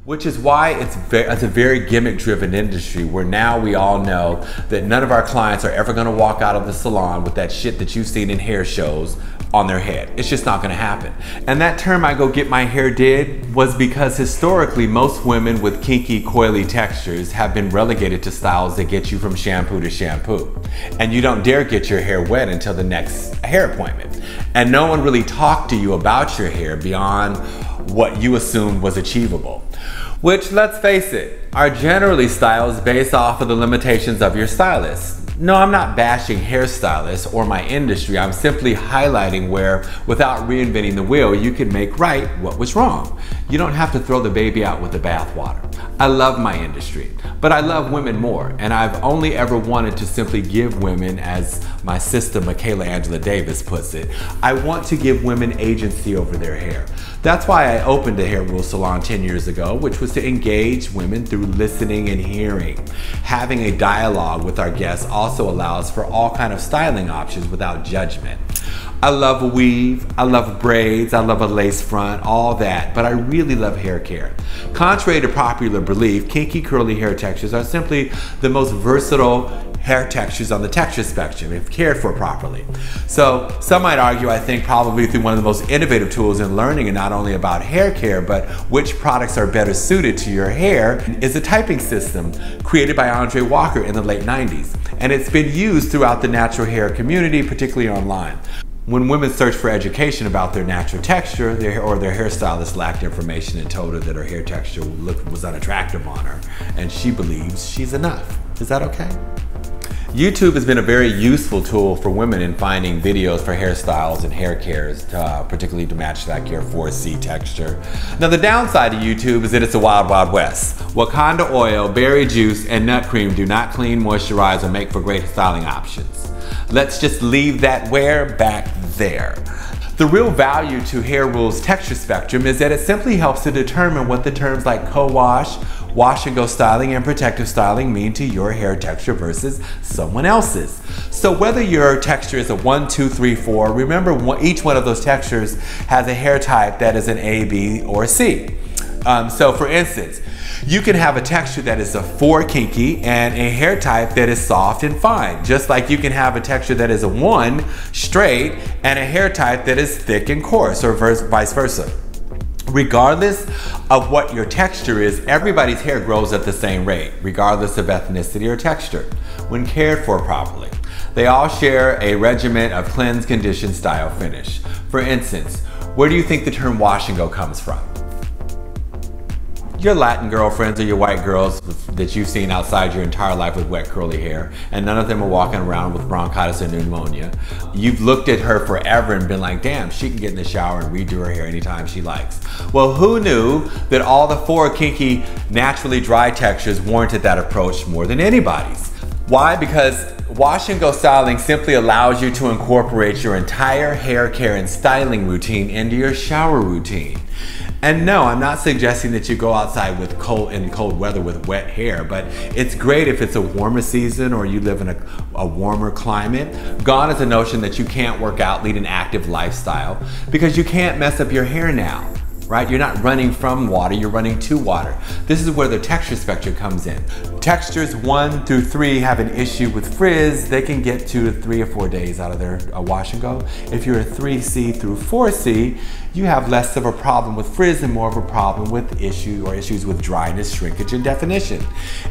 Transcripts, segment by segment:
Which is why it's a very gimmick-driven industry where now we all know that none of our clients are ever gonna walk out of the salon with that shit that you've seen in hair shows on their head. It's just not gonna happen. And that term, I go get my hair did, was because historically most women with kinky, coily textures have been relegated to styles that get you from shampoo to shampoo. And you don't dare get your hair wet until the next hair appointment. And no one really talked to you about your hair beyond what you assumed was achievable. Which, let's face it, are generally styles based off of the limitations of your stylist. No, I'm not bashing hairstylists or my industry. I'm simply highlighting where, without reinventing the wheel, you can make right what was wrong. You don't have to throw the baby out with the bathwater. I love my industry, but I love women more, and I've only ever wanted to simply give women, as my sister Michaela Angela Davis puts it, I want to give women agency over their hair. That's why I opened a hair rules salon 10 years ago, which was to engage women through listening and hearing. Having a dialogue with our guests also allows for all kind of styling options without judgment. I love a weave, I love braids, I love a lace front, all that, but I really love hair care. Contrary to popular belief, kinky curly hair textures are simply the most versatile hair textures on the texture spectrum if cared for properly. So some might argue, I think, probably through one of the most innovative tools in learning, and not only about hair care, but which products are better suited to your hair, is a typing system created by Andre Walker in the late 90s. And it's been used throughout the natural hair community, particularly online. When women search for education about their natural texture, their hairstylist lacked information and told her that her hair texture was unattractive on her, and she believes she's enough. Is that okay? YouTube has been a very useful tool for women in finding videos for hairstyles and hair cares, particularly to match like your 4C texture. Now the downside of YouTube is that it's a wild, wild west. Wakanda oil, berry juice, and nut cream do not clean, moisturize, or make for great styling options. Let's just leave that where back there. The real value to Hair Rules texture spectrum is that it simply helps to determine what the terms like co-wash, wash and go styling, and protective styling mean to your hair texture versus someone else's. So whether your texture is a 1, 2, 3, 4, remember each one of those textures has a hair type that is an A, B, or C. So for instance, you can have a texture that is a 4 kinky and a hair type that is soft and fine. Just like you can have a texture that is a 1 straight and a hair type that is thick and coarse, or vice versa. Regardless of what your texture is, everybody's hair grows at the same rate, regardless of ethnicity or texture, when cared for properly. They all share a regimen of cleanse, condition, style, finish. For instance, where do you think the term wash and go comes from? Your Latin girlfriends or your white girls that you've seen outside your entire life with wet curly hair, and none of them are walking around with bronchitis or pneumonia. You've looked at her forever and been like, damn, she can get in the shower and redo her hair anytime she likes. Well, who knew that all the 4 kinky, naturally dry textures warranted that approach more than anybody's? Why? Because wash and go styling simply allows you to incorporate your entire hair care and styling routine into your shower routine. And no, I'm not suggesting that you go outside with cold weather with wet hair, but it's great if it's a warmer season or you live in a warmer climate. Gone is the notion that you can't work out, lead an active lifestyle, because you can't mess up your hair now. Right? You're not running from water, you're running to water. This is where the texture spectrum comes in. Textures 1 through 3 have an issue with frizz. They can get 2 to 3 or 4 days out of their wash and go. If you're a 3C through 4C, you have less of a problem with frizz and more of a problem with issues with dryness, shrinkage, and definition.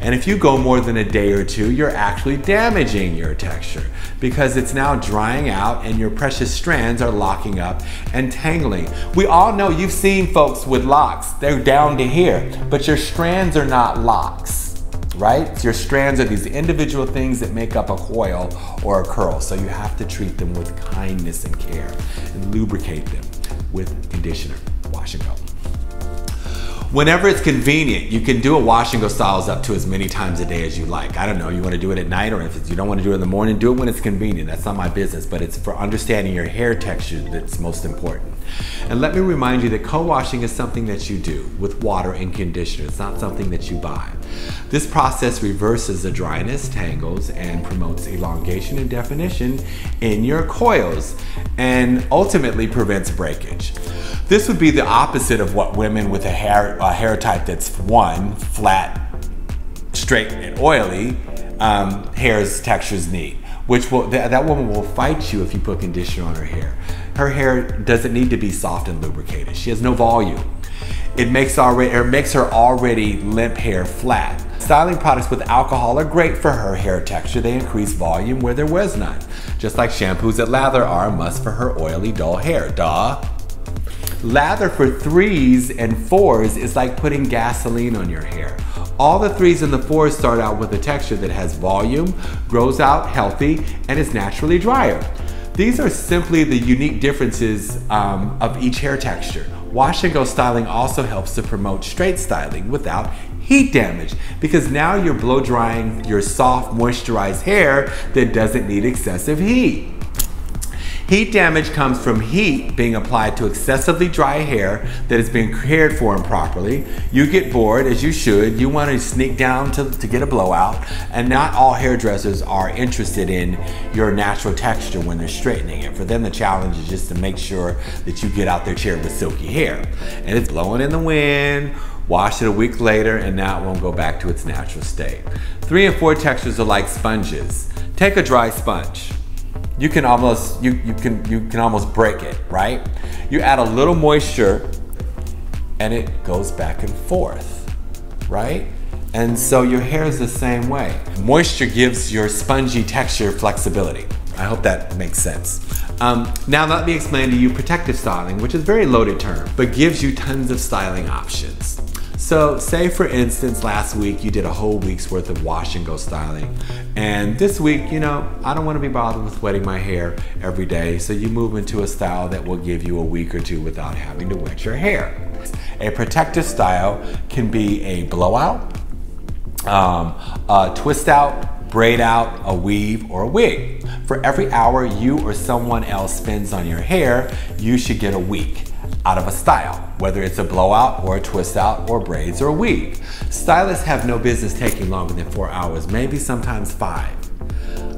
And if you go more than a day or 2, you're actually damaging your texture because it's now drying out and your precious strands are locking up and tangling. We all know, you've seen folks with locks, they're down to here, but your strands are not locks, right? Your strands are these individual things that make up a coil or a curl. So you have to treat them with kindness and care and lubricate them with conditioner, wash and go. Whenever it's convenient, you can do a wash and go styles up to as many times a day as you like. I don't know, you want to do it at night, or if you don't want to do it in the morning, do it when it's convenient. That's not my business, but it's for understanding your hair texture that's most important. And let me remind you that co-washing is something that you do with water and conditioner. It's not something that you buy. This process reverses the dryness, tangles, and promotes elongation and definition in your coils, and ultimately prevents breakage. This would be the opposite of what women with a hair type that's one, flat, straight, and oily, hair's textures need. Which will, that woman will fight you if you put conditioner on her hair. Her hair doesn't need to be soft and lubricated. She has no volume. It makes her already limp hair flat. Styling products with alcohol are great for her hair texture. They increase volume where there was none. Just like shampoos that lather are a must for her oily, dull hair. Duh. Lather for 3s and 4s is like putting gasoline on your hair. All the 3s and the 4s start out with a texture that has volume, grows out healthy, and is naturally drier. These are simply the unique differences of each hair texture. Wash and go styling also helps to promote straight styling without heat damage, because now you're blow drying your soft, moisturized hair that doesn't need excessive heat. Heat damage comes from heat being applied to excessively dry hair that is being cared for improperly. You get bored, as you should. You want to sneak down to get a blowout, and not all hairdressers are interested in your natural texture when they're straightening it. For them, the challenge is just to make sure that you get out their chair with silky hair. And it's blowing in the wind. Wash it a week later, and now it won't go back to its natural state. 3 and 4 textures are like sponges. Take a dry sponge. You can almost break it, right? You add a little moisture and it goes back and forth, right? And so your hair is the same way. Moisture gives your spongy texture flexibility. I hope that makes sense. Now let me explain to you protective styling, which is a very loaded term, but gives you tons of styling options. So say for instance, last week you did a whole week's worth of wash and go styling. And this week, you know, I don't want to be bothered with wetting my hair every day. So you move into a style that will give you a week or two without having to wet your hair. A protective style can be a blowout, a twist out, braid out, a weave, or a wig. For every hour you or someone else spends on your hair, you should get a week out of a style, whether it's a blowout or a twist out or braids or a weave. Stylists have no business taking longer than 4 hours, maybe sometimes 5.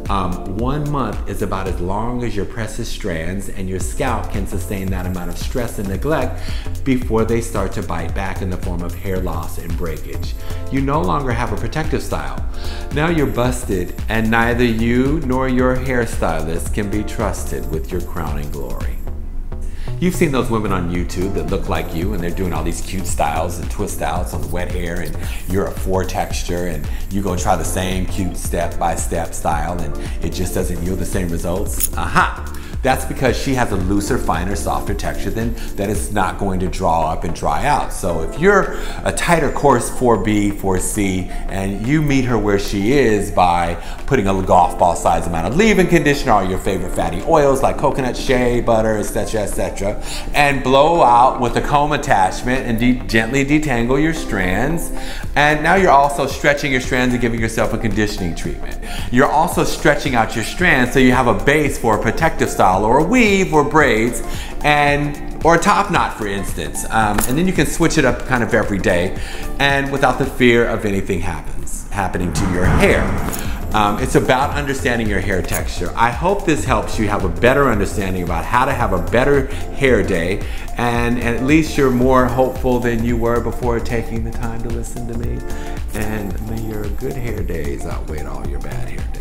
1 month is about as long as your precious strands and your scalp can sustain that amount of stress and neglect before they start to bite back in the form of hair loss and breakage. You no longer have a protective style. Now you're busted, and neither you nor your hairstylist can be trusted with your crowning glory. You've seen those women on YouTube that look like you, and they're doing all these cute styles and twist outs on the wet hair, and you're a 4 texture, and you go try the same cute step-by-step style, and it just doesn't yield the same results. Aha! That's because she has a looser, finer, softer texture that is not going to draw up and dry out. So if you're a tighter, coarse 4B, 4C, and you meet her where she is by putting a golf ball size amount of leave-in conditioner, all your favorite fatty oils like coconut, shea butter, etc., and blow out with a comb attachment and gently detangle your strands. And now you're also stretching your strands and giving yourself a conditioning treatment. You're also stretching out your strands so you have a base for a protective style, or a weave, or braids, or a top knot, for instance. And then you can switch it up kind of every day, and without the fear of anything happening to your hair. It's about understanding your hair texture. I hope this helps you have a better understanding about how to have a better hair day, and at least you're more hopeful than you were before taking the time to listen to me. And may your good hair days outweigh all your bad hair days.